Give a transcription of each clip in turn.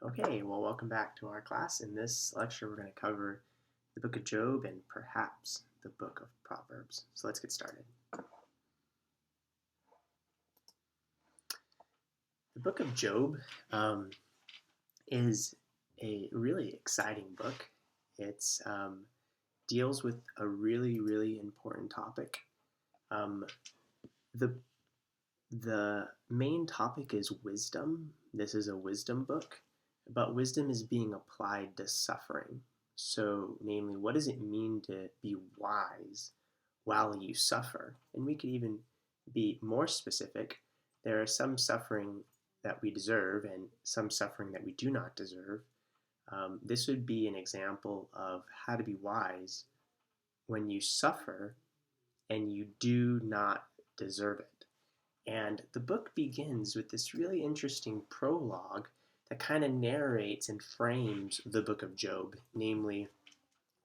Okay, well, welcome back to our class. In this lecture, we're going to cover the book of Job and perhaps the book of Proverbs. So let's get started. The book of Job is a really exciting book. It deals with a really important topic. The the main topic is wisdom. This is a wisdom book, but wisdom is being applied to suffering. So, namely, what does it mean to be wise while you suffer? And we could even be more specific. There are some suffering that we deserve and some suffering that we do not deserve. This would be an example of how to be wise when you suffer and you do not deserve it. And the book begins with this really interesting prologue that kind of narrates and frames the book of Job, namely,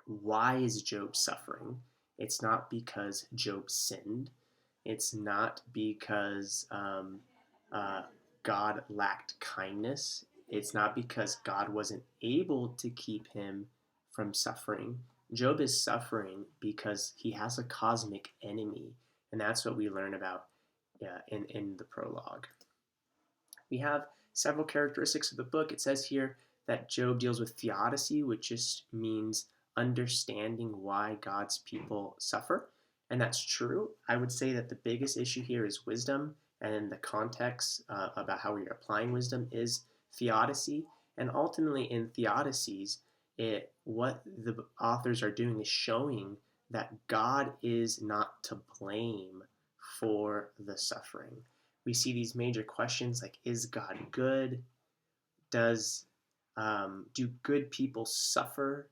why is Job suffering? It's not because Job sinned. It's not because God lacked kindness. It's not because God wasn't able to keep him from suffering. Job is suffering because he has a cosmic enemy, and that's what we learn about in the prologue. We have several characteristics of the book. It says here that Job deals with theodicy, which just means understanding why God's people suffer. And that's true. I would say that the biggest issue here is wisdom, and the context about how we are applying wisdom is theodicy. And ultimately, in theodicies, what the authors are doing is showing that God is not to blame for the suffering. We see these major questions like, is God good? Does Do good people suffer?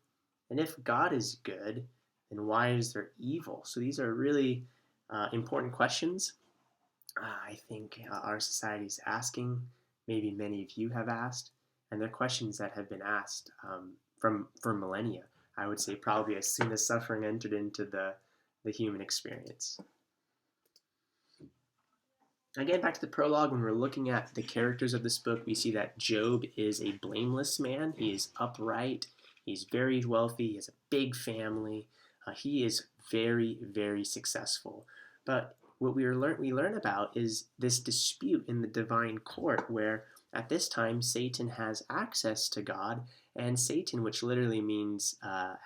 And if God is good, then why is there evil? So these are really important questions. I think our society is asking. Maybe many of you have asked, and they're questions that have been asked for millennia. I would say probably as soon as suffering entered into the human experience. Again, back to the prologue, when we're looking at the characters of this book, we see that Job is a blameless man. He is upright. He's very wealthy. He has a big family. He is very successful. But what we learn about is this dispute in the divine court, where at this time Satan has access to God, and Satan, which literally means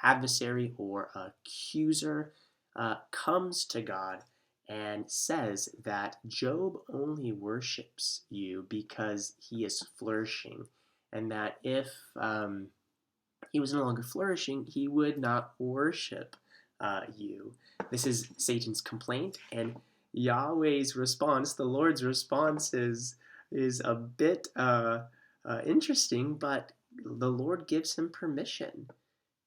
adversary or accuser, comes to God and says that Job only worships you because he is flourishing, and that if he was no longer flourishing, he would not worship you. This is Satan's complaint, and Yahweh's response, the Lord's response, is a bit interesting, but the Lord gives him permission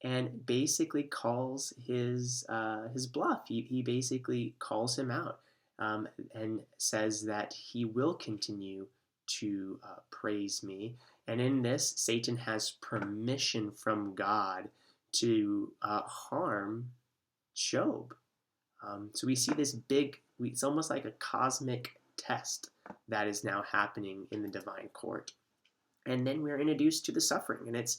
and basically calls his bluff. He basically calls him out and says that he will continue to praise me. And in this, Satan has permission from God to harm Job. So we see this it's almost like a cosmic test that is now happening in the divine court. And then we're introduced to the suffering, and it's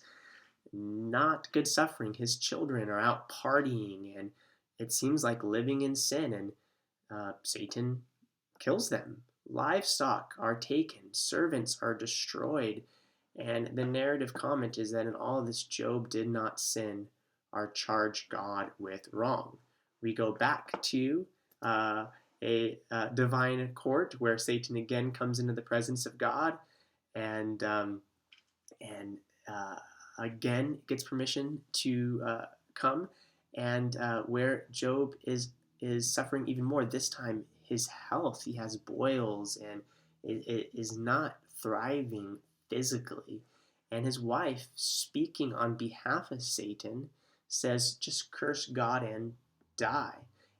not good suffering. His children are out partying, and it seems like living in sin, and Satan kills them. Livestock are taken, servants are destroyed, and the narrative comment is that in all of this, Job did not sin or charge God with wrong. We go back to a divine court where Satan again comes into the presence of God, and and again gets permission to come, and where Job is suffering even more. This time, his health, he has boils, and it is not thriving physically. And his wife, speaking on behalf of Satan, says, just curse God and die.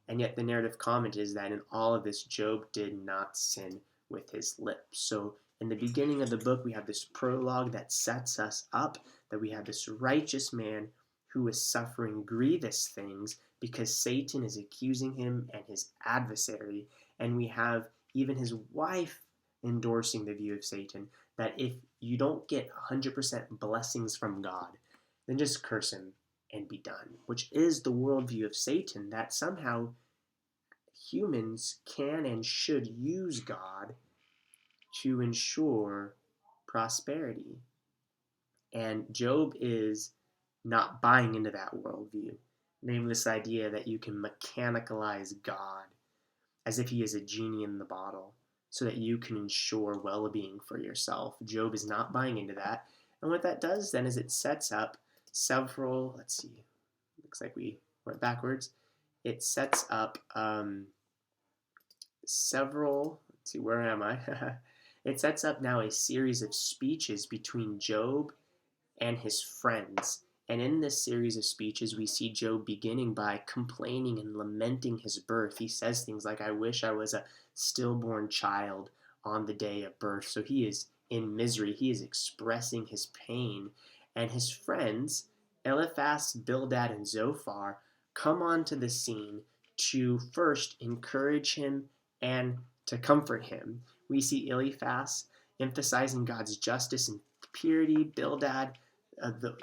And yet the narrative comment is that in all of this, Job did not sin with his lips. So in the beginning of the book, we have this prologue that sets us up, that we have this righteous man who is suffering grievous things because Satan is accusing him and his adversary. And we have even his wife endorsing the view of Satan, that if you don't get 100% blessings from God, then just curse him and be done, which is the worldview of Satan, that somehow humans can and should use God to ensure prosperity. And Job is not buying into that worldview, namely this idea that you can mechanicalize God as if he is a genie in the bottle so that you can ensure well-being for yourself. Job is not buying into that. And what that does then is it sets up several, let's see, looks like we went backwards. It sets up several, let's see, where am I? It sets up now a series of speeches between Job and his friends. And in this series of speeches, we see Job beginning by complaining and lamenting his birth. He says things like, I wish I was a stillborn child on the day of birth. So he is in misery. He is expressing his pain. And his friends, Eliphaz, Bildad, and Zophar, come onto the scene to first encourage him and to comfort him. We see Eliphaz emphasizing God's justice and purity, Bildad,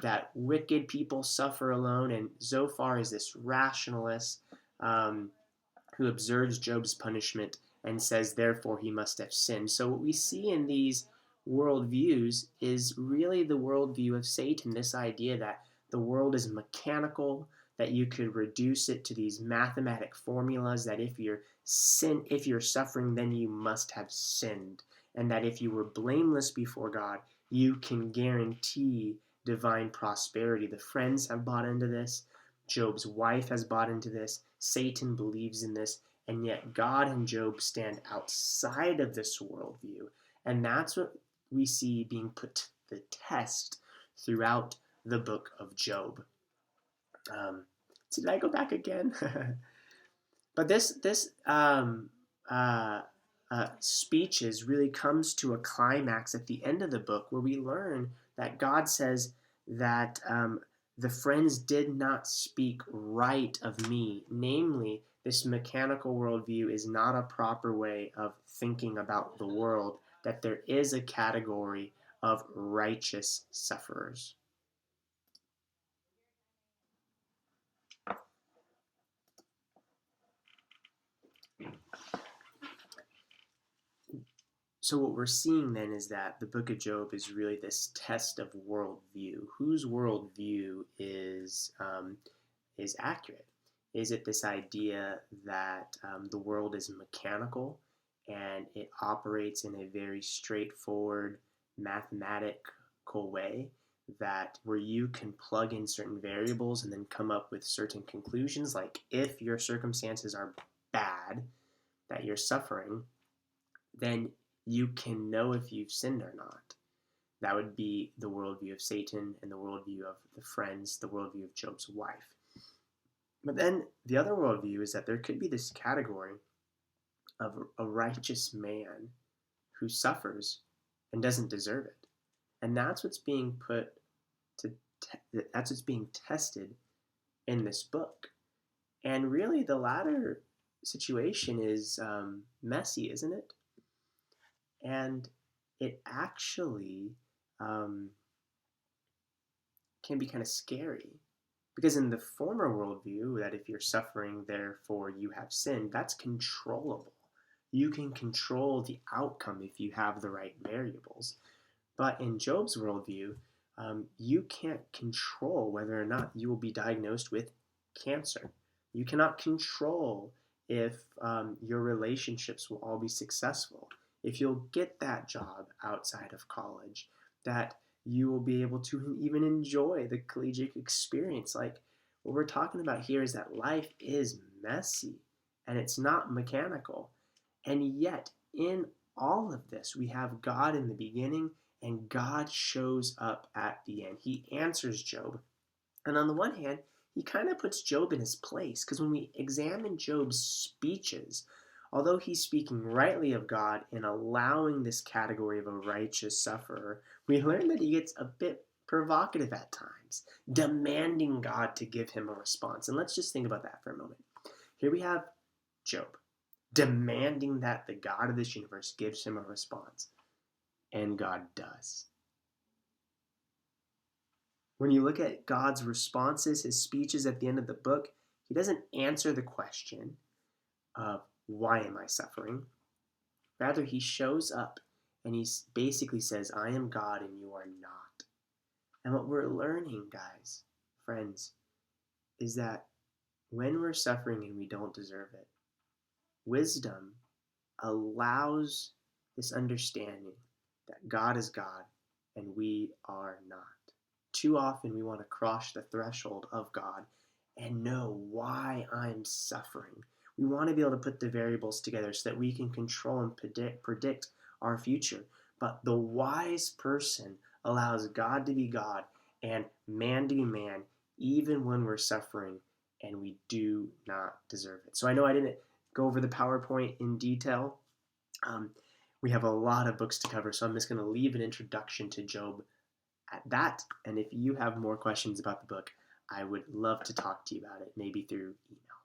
that wicked people suffer alone, and Zophar is this rationalist who observes Job's punishment and says, therefore, he must have sinned. So what we see in these worldviews is really the worldview of Satan, this idea that the world is mechanical, that you could reduce it to these mathematic formulas, that if you're suffering, then you must have sinned, and that if you were blameless before God, you can guarantee divine prosperity. The friends have bought into this. Job's wife has bought into this. Satan believes in this. And yet God and Job stand outside of this worldview. And that's what we see being put to the test throughout the book of Job. So did I go back again? But this speeches really comes to a climax at the end of the book, where we learn that God says that the friends did not speak right of me. Namely, this mechanical worldview is not a proper way of thinking about the world, that there is a category of righteous sufferers. So what we're seeing then is that the book of Job is really this test of worldview. Whose worldview is accurate? Is it this idea that the world is mechanical and it operates in a very straightforward mathematical way, that where you can plug in certain variables and then come up with certain conclusions, like if your circumstances are bad, that you're suffering, then you can know if you've sinned or not. That would be the worldview of Satan and the worldview of the friends, the worldview of Job's wife. But then the other worldview is that there could be this category of a righteous man who suffers and doesn't deserve it. And that's what's being that's what's being tested in this book. And really the latter situation is messy, isn't it? And it actually can be kind of scary. Because in the former worldview, that if you're suffering, therefore you have sinned, that's controllable. You can control the outcome if you have the right variables. But in Job's worldview, you can't control whether or not you will be diagnosed with cancer. You cannot control if your relationships will all be successful, if you'll get that job outside of college, that you will be able to even enjoy the collegiate experience. Like, what we're talking about here is that life is messy and it's not mechanical. And yet, in all of this, we have God in the beginning and God shows up at the end. He answers Job. And on the one hand, he kind of puts Job in his place, because when we examine Job's speeches, although he's speaking rightly of God and allowing this category of a righteous sufferer, we learn that he gets a bit provocative at times, demanding God to give him a response. And let's just think about that for a moment. Here we have Job demanding that the God of this universe gives him a response. and God does. When you look at God's responses, his speeches at the end of the book, he doesn't answer the question of why am I suffering? Rather, he shows up and he basically says, I am God and you are not. And what we're learning, guys, friends, is that when we're suffering and we don't deserve it, wisdom allows this understanding that God is God and we are not. Too often we want to cross the threshold of God and know why I'm suffering. We want to be able to put the variables together so that we can control and predict our future. But the wise person allows God to be God and man to be man, even when we're suffering and we do not deserve it. So I know I didn't go over the PowerPoint in detail. We have a lot of books to cover, so I'm just going to leave an introduction to Job at that. And if you have more questions about the book, I would love to talk to you about it, maybe through email.